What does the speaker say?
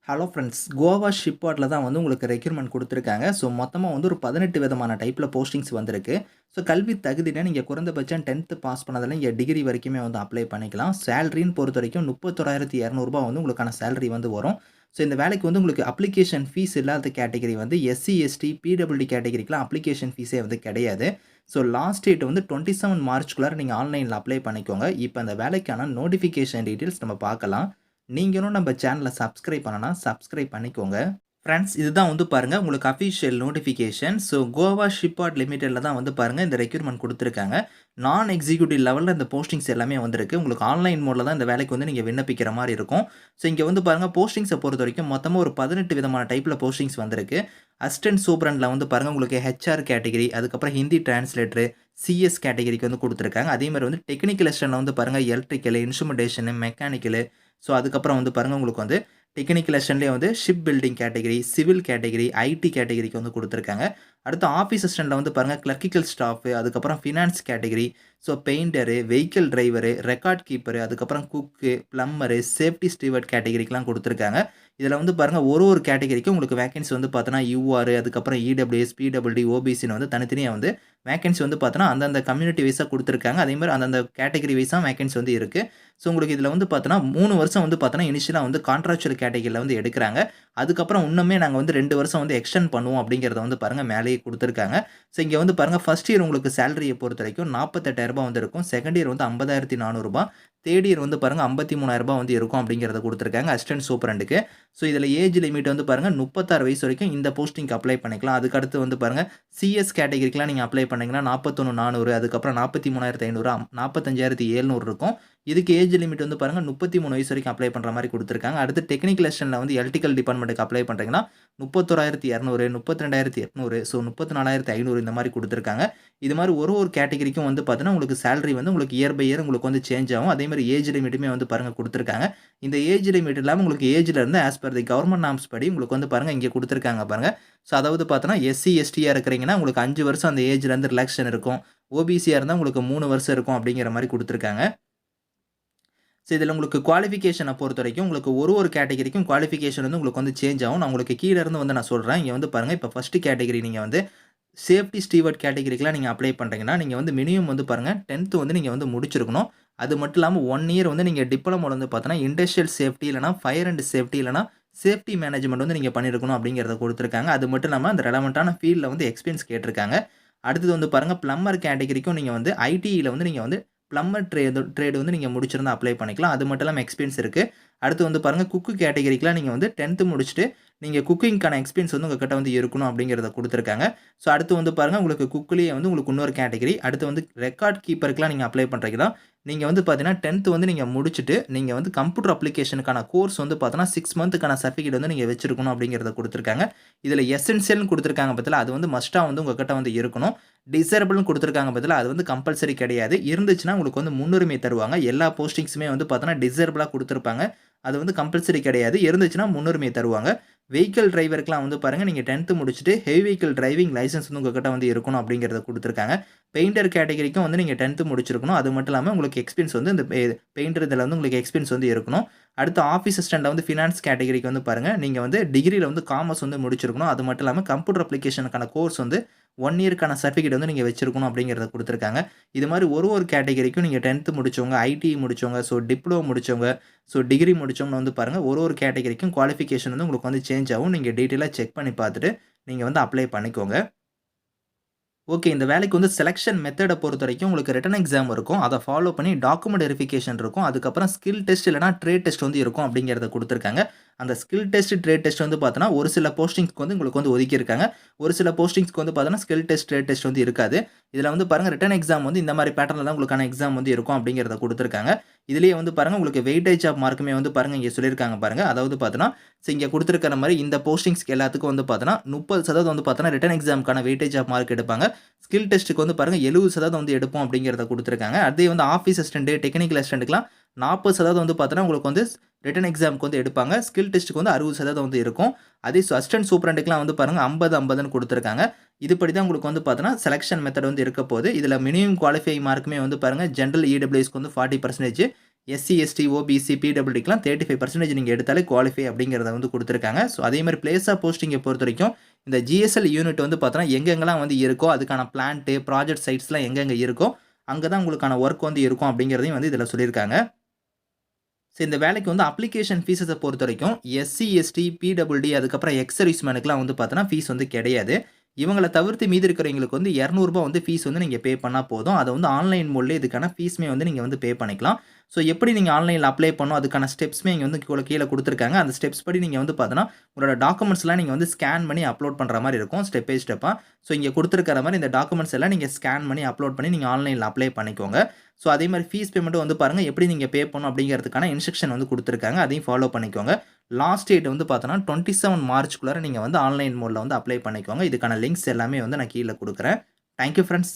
Hello friends. Goa ஷிப்யார்ட்ல தான் வந்து உங்களுக்கு ரெக்ரூட்மெண்ட் குடுத்துருக்காங்க. ஸோ மொத்தமா வந்து ஒரு 18 விதமான டைப்ல போஸ்டிங்ஸ் வந்திருக்கு. ஸோ கல்வி தகுதினா நீங்க குறைந்தபட்சம் 10த் பாஸ் பண்ணதுல நீங்க டிகிரி வரைக்குமே வந்து அப்ளை பண்ணிக்கலாம். சேலரின்னு பொறுத்தவரைக்கும் ரூ. 31,200 வந்து உங்களுக்கான சேலரி வந்து வரும். ஸோ இந்த வேலைக்கு வந்து உங்களுக்கு அப்ளிகேஷன் ஃபீஸ் இல்லாத கேட்டகரி வந்து எஸ்சி, எஸ்டி, பிடபிள்யூடி கேட்டகரிக்குலாம் அப்ளிகேஷன் ஃபீஸே வந்து கிடையாது. ஸோ லாஸ்ட் டேட் வந்து 27 மார்ச்க்குள்ளார நீங்க ஆன்லைன்ல அப்ளை பண்ணிக்கோங்க. இப்ப அந்த வேலைக்கான நோட்டிஃபிகேஷன் டீட்டெயில்ஸ் நம்ம பார்க்கலாம். நீங்களும் நம்ம சேனலை சப்ஸ்கிரைப் பண்ணனா சப்ஸ்கிரைப் பண்ணிக்கோங்க. ஃப்ரெண்ட்ஸ், இதுதான் வந்து பாருங்க உங்களுக்கு official notification. So Goa shipyard லிமிடெட்ல தான் வந்து பாருங்க இந்த ரெக்ரூட்மெண்ட் குடுத்துருக்காங்க. நான் எக்ஸிக்யூட்டிவ் லெவல்ல இந்த போஸ்டிங்ஸ் எல்லாமே வந்திருக்கு. உங்களுக்கு ஆன்லைன் மோட்ல தான் இந்த வேலைக்கு வந்து நீங்க விண்ணப்பிக்கிற மாரி இருக்கும். ஸோ இங்க வந்து பாருங்க போஸ்டிங்ஸ பொறுத்தவரைக்கும் மொத்தமா ஒரு 18 விதமான டைப்ல போஸ்டிங்ஸ் வந்திருக்கு. அசிஸ்டன்ட் சூப்பரண்ட்ல வந்து பாருங்க உங்களுக்கு ஹெச்ஆர் கேட்டகரி, அதுக்கப்புறம் ஹிந்தி டிரான்ஸ்லேட்டர், சிஎஸ் கேட்டகரிக்கு வந்து குடுத்துருக்காங்க. அதே மாரி வந்து டெக்னிக்கல் அசிஸ்டன்ட்ல வந்து பாருங்க எலக்ட்ரிக்கல், இன்ஸ்ட்ருமென்டேஷன், மெக்கானிக்கல். ஸோ அதுக்கப்புறம் வந்து பாருங்க உங்களுக்கு வந்து டெக்னிக்கல் அசிஸ்டன்ட்லேயே வந்து ship building category, civil category, IT கேட்டகரிக்கு வந்து குடுத்துருக்காங்க. அடுத்து ஆஃபீஸ் அசிஸ்டன்ட்ல வந்து பாருங்க கிளர்க்கிக்கல் ஸ்டாஃப், அதுக்கப்புறம் finance category, so painter, vehicle driver, record keeper, அதுக்கப்புறம் குக்கு, பிளம்பரு, சேஃப்டி ஸ்டீவர்ட் கேட்டகரிக்குலாம் குடுத்துருக்காங்க. இதில வந்து பாருங்க ஒரு கேட்டகரிக்கும் உங்களுக்கு வேக்கன்சி வந்து பார்த்தோன்னா யூஆர், அதுக்கப்புறம் இடபிள்யூஎஸ், பிடபிள்யூடி, ஓபிசின்னு வந்து தனித்தனியா வந்து வேக்கன்சி வந்து பார்த்தோன்னா அந்தந்த கம்யூனிட்டி வைஸா குடுத்துருக்காங்க. அதேமாரி அந்தந்த கேட்டகரி வைஸா வேக்கன்சி வந்து இருக்கு. ஸோ உங்களுக்கு இதில வந்து பார்த்தோன்னா 3 வருஷம் வந்து பார்த்தோன்னா இனிஷியலா வந்து கான்ட்ராக்சுவல் கேட்டகரில வந்து எடுக்குறாங்க. அதுக்கப்புறம் இன்னுமே நாங்க வந்து 2 வருஷம் வந்து எக்ஸ்டெண்ட் பண்ணுவோம் அப்படிங்கிறத வந்து பாருங்க மேலேயே குடுத்துருக்காங்க. ஸோ இங்க வந்து பாருங்க ஃபர்ஸ்ட் இயர் உங்களுக்கு சேலரிய பொறுத்தவரைக்கும் ரூ. 48,000 வந்து இருக்கும். செகண்ட் இயர் வந்து ரூ. 50,400, தேர்ட் இயர் வந்து பாருங்க ரூ. 53,000 வந்து இருக்கும் அப்படிங்கிறத குடுத்துருக்காங்க அசிஸ்டன்ட் சூப்பரண்டுக்கு. ஸோ இதில ஏஜ் லிமிட் வந்து பாருங்க 36 வயசு வரைக்கும் இந்த போஸ்டிங்க்கு அப்ளை பண்ணிக்கலாம். அதுக்கு அடுத்து வந்து பாருங்க சிஎஸ் கேட்டகரிக்குலாம் நீங்க அப்ளை பண்ணீங்கன்னா 41,400, அதுக்கப்புறம் 43,500, 45,700 இருக்கும். இதுக்கு ஏஜ் லிமிட் வந்து பாருங்க 33 வயசு வரைக்கும் அப்ளை பண்ற மாரி குடுத்துருக்காங்க. அடுத்து டெக்னிக்கல் அசிஸ்டன்ட்ல வந்து எலக்ட்ரிக்கல் டிபார்ட்மென்ட்க்கு அப்ளை பண்றீங்கன்னா 31,200, 32,800, ஸோ 34,500 இந்த மாரி குடுத்துருக்காங்க. இது மாரி ஒரு கேட்டகரிக்கும் வந்து பார்த்தீங்கன்னா, உங்களுக்கு சேலரி வந்து உங்களுக்கு இயர் பை இயர் உங்களுக்கு வந்து சேஞ்ச் ஆகும். அதே மாரி ஏஜ் லிமிட்டுமே வந்து பாருங்க குடுத்துருக்காங்க. இந்த ஏஜ் லிமிட் இல்லாம உங்களுக்கு ஏஜ்ல இருந்து as per the government norms படி உங்களுக்கு வந்து பாருங்க இங்க குடுத்துருக்காங்க பாருங்க. ஸோ அதாவது பார்த்தோன்னா எஸ்சி, எஸ்டியா இருக்கிறீங்கன்னா உங்களுக்கு 5 வருஷம் அந்த ஏஜ்ல இருந்து ரிலாக்சேஷன் இருக்கும். ஓபிசியா இருந்தா உங்களுக்கு 3 வருஷம் இருக்கும் அப்படிங்கிற மாரி குடுத்துருக்காங்க. ஸோ இதில உங்களுக்கு குவாலிஃபிகேஷன பொறுத்தவரைக்கும் உங்களுக்கு ஒரு கேட்டகரிக்கும் குவாலிஃபிகேஷன் வந்து உங்களுக்கு வந்து சேஞ்ச் ஆகும். நான் உங்களுக்கு கீழ இருந்து வந்து நான் சொல்றேன். இங்க வந்து பாருங்க இப்ப ஃபர்ஸ்ட் கேட்டகரி நீங்க வந்து சேஃப்டி ஸ்டீவர்ட் கேட்டகரிக்குலாம் நீங்க அப்ளை பண்றீங்கன்னா, நீங்க வந்து மினிமம் வந்து பாருங்க 10த் வந்து நீங்க வந்து முடிச்சிருக்கணும். அது மட்டும் இல்லாம 1 இயர் வந்து நீங்க டிப்ளமோல வந்து பார்த்தோன்னா, இண்டஸ்ட்ரியல் சேஃப்டி இல்லன்னா ஃபயர் அண்ட் சேஃப்டி இல்லன்னா சேஃப்டி மேனேஜ்மென்ட் வந்து நீங்க பண்ணியிருக்கணும் அப்படிங்கிறத குடுத்துருக்காங்க. அது மட்டும் இல்லாம அந்த ரெலவன்ட்டான ஃபீல்ட்ல வந்து எக்ஸ்பீரியன்ஸ் கேட்டிருக்காங்க. அடுத்தது வந்து பாருங்க பிளம்பர் கேட்டகரிக்கும் நீங்க வந்து ஐடியில வந்து நீங்க வந்து பிளம்பர் ட்ரேட் வந்து நீங்க முடிச்சிருந்தா அப்ளை பண்ணிக்கலாம். அது மட்டும் இல்லாம எக்ஸ்பீரியன்ஸ் இருக்கு. அடுத்து வந்து பாருங்க குக்கு கேட்டகரிக்குலாம் நீங்க வந்து 10த் முடிச்சுட்டு நீங்க குக்கிங்க்கான எக்ஸ்பீரியன்ஸ் வந்து உங்ககிட்ட வந்து இருக்கணும் அப்படிங்கிறத குடுத்துருக்காங்க. ஸோ அடுத்து வந்து பாருங்க உங்களுக்கு குக்லயே வந்து உங்களுக்கு இன்னொரு கேட்டகரி. அடுத்து வந்து ரெக்கார்ட் கீப்பருக்குலாம் நீங்க அப்ளை பண்றீங்கன்னா, நீங்க வந்து பார்த்தீங்கன்னா 10த் வந்து நீங்க முடிச்சுட்டு, நீங்க வந்து கம்ப்யூட்டர் அப்ளிகேஷனுக்கான கோர்ஸ் வந்து பார்த்தோன்னா 6 மந்த்துக்கான சர்டிஃபிகேட் வந்து நீங்க வச்சிருக்கணும் அப்படிங்கிறத குடுத்துருக்காங்க. இதில எசென்ஷியல்னு குடுத்துருக்காங்க பாத்தீங்களா, அது வந்து மஸ்ட்டா வந்து உங்ககிட்ட வந்து இருக்கணும். டிசேரபிள்னு குடுத்துருக்காங்க பாத்தீங்களா, அது வந்து கம்பல்சரி கிடையாது. இருந்துச்சுன்னா உங்களுக்கு வந்து முன்னுரிமை தருவாங்க. எல்லா போஸ்டிங்ஸுமே வந்து பார்த்தோன்னா டிசேரபிளா குடுத்துருப்பாங்க. அது வந்து கம்பல்சரி கிடையாது. இருந்துச்சுன்னா முன்னுரிமை தருவாங்க. வெஹிக்கிள் டிரைவருக்குலாம் வந்து பாருங்க, நீங்க 10த் முடிச்சுட்டு ஹெவி வெஹிக்கிள் டிரைவிங் லைசென்ஸ் வந்து உங்ககிட்ட வந்து இருக்கணும் அப்படிங்கிறத குடுத்துருக்காங்க. பெயிண்டர் கேட்டகரிக்கும் வந்து நீங்க 10த் முடிச்சிருக்கணும். அது மட்டும் இல்லாம உங்களுக்கு எக்ஸ்பீரியன்ஸ் வந்து இந்த பெயிண்டர் இதில வந்து உங்களுக்கு எக்ஸ்பீரியன்ஸ் வந்து இருக்கணும். அடுத்து ஆஃபீஸ் அசிஸ்டன்ட்ல வந்து ஃபினான்ஸ் கேட்டகரிக்கு வந்து பாருங்க, நீங்க வந்து டிகிரில வந்து காமர்ஸ் வந்து முடிச்சிருக்கணும். அது மட்டும் இல்லாம கம்ப்யூட்டர் அப்ளிகேஷனுக்கான கோர்ஸ் வந்து 1 இயர்க்கான சர்டிஃபிகேட் வந்து நீங்க வச்சிருக்கணும் அப்படிங்கிறத குடுத்துருக்காங்க. இது மாரி ஒரு கேட்டகரிக்கும் நீங்க 10த் முடிச்சவங்க, ஐடிஇ முடிச்சவங்க, ஸோ டிப்ளமோ முடிச்சவங்க, ஸோ டிகிரி முடிச்சவங்கன்னு வந்து பாருங்க, ஒரு கேட்டகரிக்கும் குவாலிஃபிகேஷன் வந்து உங்களுக்கு வந்து சேஞ்ச் ஆகும். நீங்க டீட்டெயிலா செக் பண்ணி பார்த்துட்டு, நீங்க வந்து அப்ளை பண்ணிக்கோங்க. ஓகே. இந்த வேலைக்கு வந்து செலக்ஷன் மெத்தட பொறுத்தவரைக்கும் உங்களுக்கு ரிட்டன் எக்ஸாம் இருக்கும். அத ஃபாலோ பண்ணி டாக்குமெண்ட் வெரிஃபிகேஷன் இருக்கும். அதுக்கப்புறம் ஸ்கில் டெஸ்ட் இல்லன்னா ட்ரேட் டெஸ்ட் வந்து இருக்கும் அப்படிங்கிறத குடுத்துருக்காங்க. அந்த ஸ்கில் டெஸ்ட், ட்ரேட் டெஸ்ட் வந்து பார்த்தோன்னா, ஒரு சில போஸ்டிங்ஸ்க்கு வந்து உங்களுக்கு வந்து ஒதுக்கியிருக்காங்க. ஒரு சில போஸ்டிங்ஸ்க்கு வந்து பார்த்தோன்னா, ஸ்கில் டெஸ்ட், ட்ரேட் டெஸ்ட் வந்து இருக்காது. இதில வந்து பாருங்க ரிட்டன் எக்ஸாம் வந்து இந்த மாரி பேட்டர்ன்ல தான் உங்களுக்கான எக்ஸாம் வந்து இருக்கும் அப்படிங்கிறத குடுத்துருக்காங்க. இதிலேயே வந்து பாருங்க உங்களுக்கு வெயிட்டேஜ் ஆஃப் மார்க்குமே வந்து பாருங்க இங்க சொல்லியிருக்காங்க பாருங்க. அதாவது பார்த்தோன்னா, இங்க குடுத்திருக்கிற மாரி இந்த போஸ்டிங்ஸ்க்கு எல்லாத்துக்கும் வந்து பார்த்தோன்னா, 30% வந்து பார்த்தோன்னா ரிட்டன் எக்ஸாம்க்கான வெயிட்டேஜ் ஆஃப் மார்க் எடுப்பாங்க. ஸ்கில் டெஸ்ட்க்கு வந்து பாருங்க 70% வந்து எடுப்போம் அப்படிங்கிறத குடுத்துருக்காங்க. அதே வந்து ஆஃபீஸ் அசிஸ்டன்ட், டெக்னிக்கல் அசிஸ்டன்ட்க்குலாம் 40% வந்து பார்த்தோன்னா, உங்களுக்கு வந்து ரிட்டன் எக்ஸாம்க்கு வந்து எடுப்பாங்க. ஸ்கில் டெஸ்ட்க்கு வந்து 60% வந்து இருக்கும். அதே அசிஸ்டன்ட் சூப்பரண்டுக்குலாம் வந்து பாருங்க 50, 50ன்னு குடுத்துருக்காங்க. இதுபடி தான் உங்களுக்கு வந்து பார்த்தோன்னா, செலக்ஷன் மெத்தட் வந்து இருக்க போது. இதில மினிமம் குவாலிஃபையிங் மார்க்குமே வந்து பாருங்க ஜெனரல் இடபிள்யூஎஸ்க்கு வந்து 40%, எஸ்சி, எஸ்டி, ஓபிசி, பிடபிள்யூடிக்குலாம் 35% நீங்க எடுத்தாலே குவாலிஃபை அப்படிங்கிறத வந்து குடுத்துருக்காங்க. ஸோ அதே மாரி பிளேஸ் ஆஃப் போஸ்டிங்க பொறுத்தவரைக்கும் இந்த ஜிஎஸ்எல் யூனிட் வந்து பார்த்தோன்னா, எங்கெங்கலாம் வந்து இருக்கோ, அதுக்கான பிளான்ட்டு, ப்ராஜெக்ட் சைட்ஸ்லாம் எங்கெங்க இருக்கோ, அங்க தான் உங்களுக்கான ஒர்க் வந்து இருக்கும் அப்படிங்கிறதையும் வந்து இதில சொல்லியிருக்காங்க. ஸோ இந்த வேலைக்கு வந்து அப்ளிகேஷன் ஃபீஸஸ பொறுத்தவரைக்கும் எஸ்சி, எஸ்டி, பிடபிள்யூடி அதுக்கப்புறம் எக்ஸ் சர்வீஸ்மேனுக்குலாம் வந்து பார்த்தோன்னா, ஃபீஸ் வந்து கிடையாது. இவங்கள தவிர்த்து மீதி இருக்கிறவங்களுக்கு வந்து ரூ. 200 வந்து ஃபீஸ் வந்து நீங்க பே பண்ணா போதும். அத வந்து ஆன்லைன் மோட்லயே இதுக்கான ஃபீஸுமே வந்து நீங்க வந்து பே பண்ணிக்கலாம். ஸோ எப்படி நீங்க ஆன்லைன்ல அப்ளை பண்ணணும், அதுக்கான ஸ்டெப்ஸுமே இங்க வந்து கீழ குடுத்துருக்காங்க. அந்த ஸ்டெப்ஸ் படி நீங்க வந்து பார்த்தோன்னா, உங்களோட டாக்குமெண்ட்ஸ்லாம் நீங்க வந்து ஸ்கேன் பண்ணி அப்லோட் பண்ற மாரி இருக்கும். ஸ்டெப் பை ஸ்டெப்பா. ஸோ இங்க குடுத்துருக்கிற மாரி இந்த டாக்குமெண்ட்ஸ் எல்லாம் நீங்க ஸ்கேன் பண்ணி அப்லோட் பண்ணி நீங்க ஆன்லைன்ல அப்ளை பண்ணிக்கோங்க. ஸோ அதே மாரி ஃபீஸ் பேமெண்ட்டும் வந்து பாருங்க, எப்படி நீங்க பே பண்ணணும் அப்படிங்கிறதுக்கான இன்ஸ்ட்ரக்ஷன் வந்து குடுத்துருக்காங்க. அதையும் ஃபாலோ பண்ணிக்கோங்க. லாஸ்ட் டேட் வந்து பார்த்தோன்னா, 27 மார்ச்க்குள்ளார நீங்க வந்து ஆன்லைன் மோட்ல வந்து அப்ளை பண்ணிக்கோங்க. இதுக்கான லிங்க்ஸ் எல்லாமே வந்து நான் கீழ குடுக்குறேன். Thank you friends.